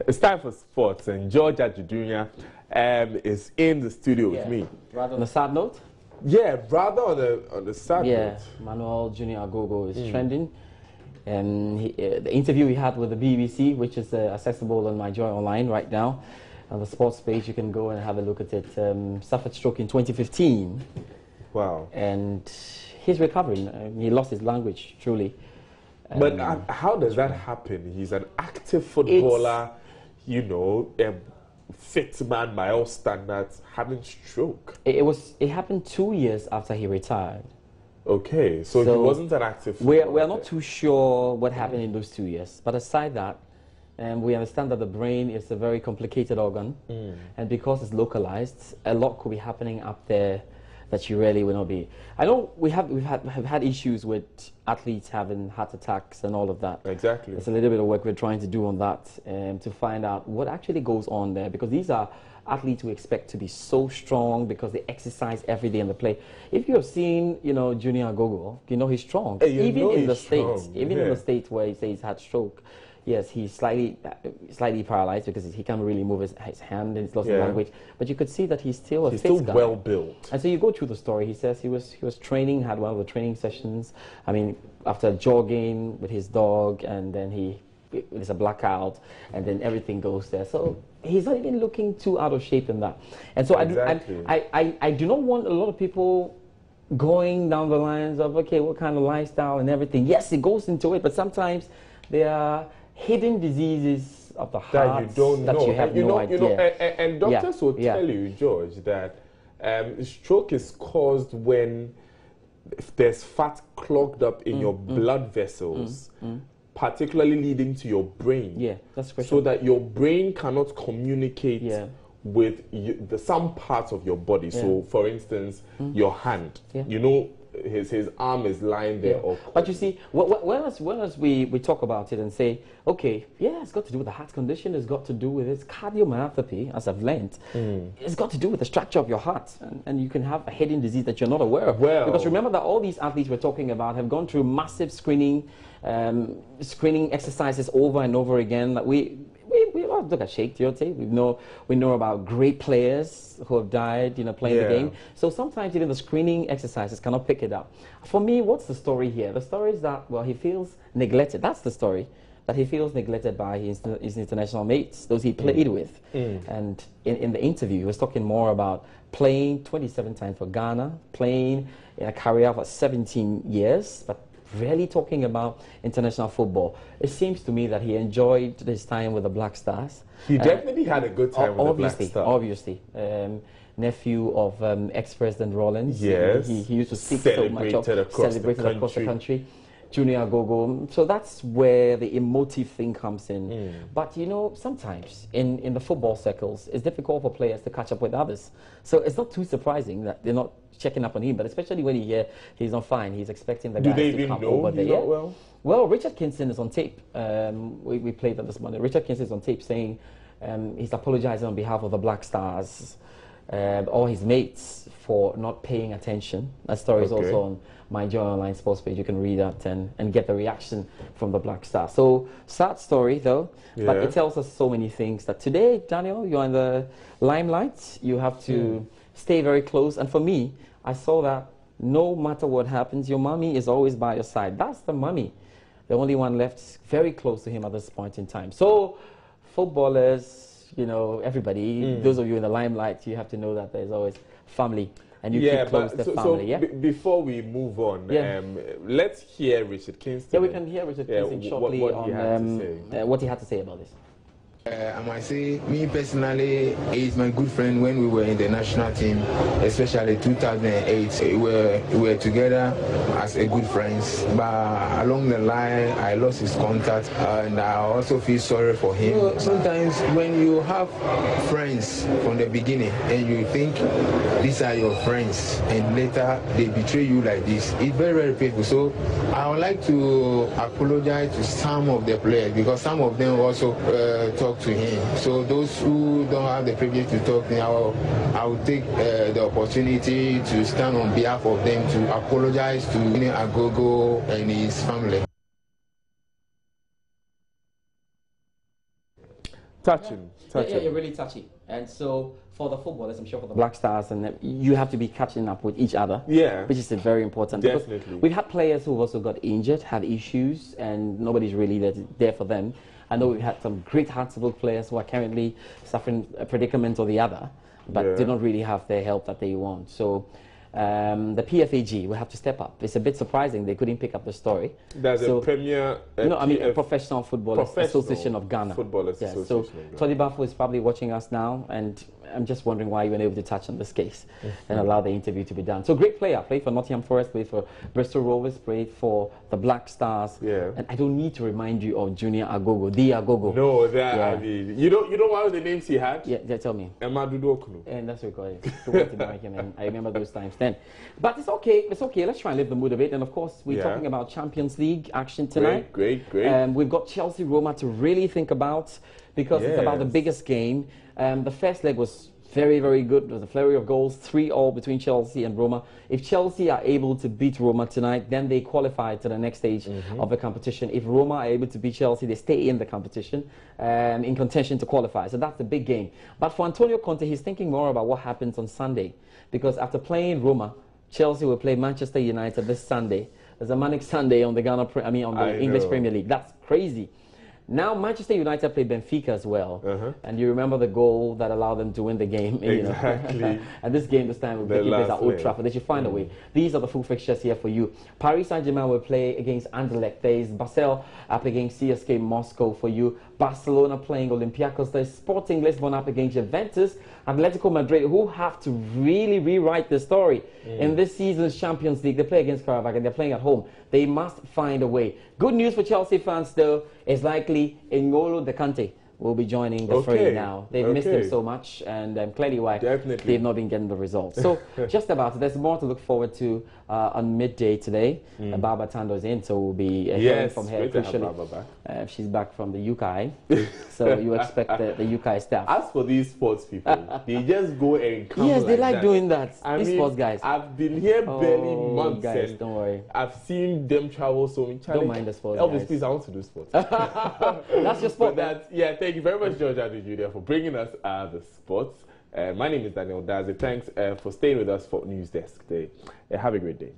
It's time for sports, and George Adjudunya is in the studio with me. Rather on a sad note? Yeah, rather on the sad note. Yeah, Manuel Junior Agogo is trending. And the interview he had with the BBC, which is accessible on My Joy Online right now, on the sports page, you can go and have a look at it. Suffered stroke in 2015. Wow. And he's recovering. He lost his language, truly. But how does that happen? He's an active footballer, you know, fit man by all standards, having stroke. It happened 2 years after he retired. Okay, so he wasn't an active footballer. We're not too sure what happened in those 2 years. But aside that, we understand that the brain is a very complicated organ. And because it's localized, a lot could be happening up there that you really will not be. I know we've had issues with athletes having heart attacks and all of that. Exactly. It's a little bit of work we're trying to do on that to find out what actually goes on there, because these are athletes we expect to be so strong because they exercise every day in the play. If you have seen, you know, Junior Agogo, you know he's strong. Even in the States, in the States where he says he's had stroke, yes, he's slightly paralyzed because he can't really move his hand and he's lost his language. But you could see that he's still a fit guy. He's still well built. And so you go through the story. He says he was training, had one of the training sessions. I mean, after jogging with his dog, and then there's a blackout, and then everything goes there. So he's not even looking too out of shape in that. And so I do not want a lot of people going down the lines of, okay, what kind of lifestyle and everything. Yes, it goes into it, but sometimes there are hidden diseases of the heart that you don't know. You have no idea. And doctors will tell you, George, that stroke is caused when there's fat clogged up in your blood vessels, particularly leading to your brain. Yeah, that's correct. So that your brain cannot communicate with some parts of your body. So, for instance, your hand. You know, his arm is lying there. But you see, whereas we talk about it and say, okay, it's got to do with the heart condition, it's got to do with its cardiomyopathy, as I've learned. It's got to do with the structure of your heart, and you can have a hidden disease that you're not aware of. Because remember that all these athletes we're talking about have gone through massive screening exercises over and over again. That we look at Sheikh Tiote. We know about great players who have died, you know, playing the game. So sometimes even the screening exercises cannot pick it up. For me, what's the story here? The story is that, well, he feels neglected. That's the story. That he feels neglected by his international mates, those he played with. And in the interview, he was talking more about playing 27 times for Ghana, playing in a career for 17 years, but really talking about international football. It seems to me that he enjoyed his time with the Black Stars. He definitely had a good time with the Black Stars. Obviously. Nephew of ex-President Rawlings. Yes. He used to speak so much of, celebrated across the country. Junior Agogo. So that's where the emotive thing comes in. But you know, sometimes in the football circles, it's difficult for players to catch up with others. So it's not too surprising that they're not checking up on him, but especially when you hear he's not fine, he's expecting the guys to come over there. Well, Richard Kingston is on tape. We played that this morning. Richard Kingston is on tape saying he's apologizing on behalf of the Black Stars, all his mates, for not paying attention. That story is also on My Joy Online sports page. You can read that and get the reaction from the Black Stars. So, sad story though, but it tells us so many things. That today, Daniel, you're in the limelight. You have to stay very close. And for me, I saw that no matter what happens, your mommy is always by your side. That's the mommy, the only one left very close to him at this point in time. So, footballers, you know, everybody, those of you in the limelight, you have to know that there's always family. And you keep close to family, before we move on, let's hear Richard Kingston. Yeah, we can hear Richard Kingston shortly on what he had to say about this. I might say, me personally, he's my good friend when we were in the national team, especially 2008. We were together as a good friends, but along the line, I lost his contact, and I also feel sorry for him. You know, sometimes when you have friends from the beginning, and you think these are your friends, and later they betray you like this, it's very, very painful. So I would like to apologize to some of the players, because some of them also talk to him. So those who don't have the privilege to talk to him, I will take the opportunity to stand on behalf of them to apologize to Junior Agogo and his family. Touching. Yeah, really touchy. And so for the footballers, I'm sure for the Black Stars, and you have to be catching up with each other. Yeah. Which is very important. Definitely. We've had players who've also got injured, had issues, and nobody's really there for them. I know we've had some great Hartsville players who are currently suffering a predicament or the other, but did not really have the help that they want. So the PFAG will have to step up. It's a bit surprising they couldn't pick up the story. There's a premier... Professional Footballers Association of Ghana. Footballers Association so of Ghana. Tony Bafo is probably watching us now, and I'm just wondering why you weren't able to touch on this case and allow the interview to be done. So great player, played for Nottingham Forest, played for Bristol Rovers, played for the Black Stars. Yeah. And I don't need to remind you of Junior Agogo, the Agogo. No, I mean, you know what were the names he had? Yeah, tell me. Emma Dudokunu. And that's recorded. And I remember those times then. But it's okay. Let's try and lift the mood a bit. And of course, we're talking about Champions League action tonight. Great. We've got Chelsea Roma to really think about, because it's about the biggest game. The first leg was very, very good. There was a flurry of goals, 3-3 between Chelsea and Roma. If Chelsea are able to beat Roma tonight, then they qualify to the next stage of the competition. If Roma are able to beat Chelsea, they stay in the competition, in contention to qualify. So that's the big game. But for Antonio Conte, he's thinking more about what happens on Sunday, because after playing Roma, Chelsea will play Manchester United this Sunday. There's a manic Sunday on the English Premier League. That's crazy. Now Manchester United play Benfica as well, and you remember the goal that allowed them to win the game. Exactly. And this game this time will be place at Old Trafford. They should find a way. These are the full fixtures here for you. Paris Saint-Germain will play against Anderlecht. There is Basel up against CSK Moscow for you. Barcelona playing Olympiacos. There's Sporting Lisbon up against Juventus. Atletico Madrid, who have to really rewrite the story in this season's Champions League. They play against Karabakh and they're playing at home. They must find a way. Good news for Chelsea fans, though, is likely N'Golo Kante will be joining the fray now. They've missed him so much, and clearly why they've not been getting the results. So just about, there's more to look forward to on midday today. Barbara Tando is in, so we'll be hearing from her crucially. She's back from the UK, so you expect the UK staff. As for these sports people, they just go and come. Yes, they like that. doing that. I these mean, sports guys. I've been here barely months, guys, and don't worry. I've seen them travel so many. Don't mind the sports Elvis, guys. please, I want to do sports. That's your sport. Thank you very much, George Adu Jr., for bringing us the sports. My name is Daniel Daze. Thanks for staying with us for News Desk today. Have a great day.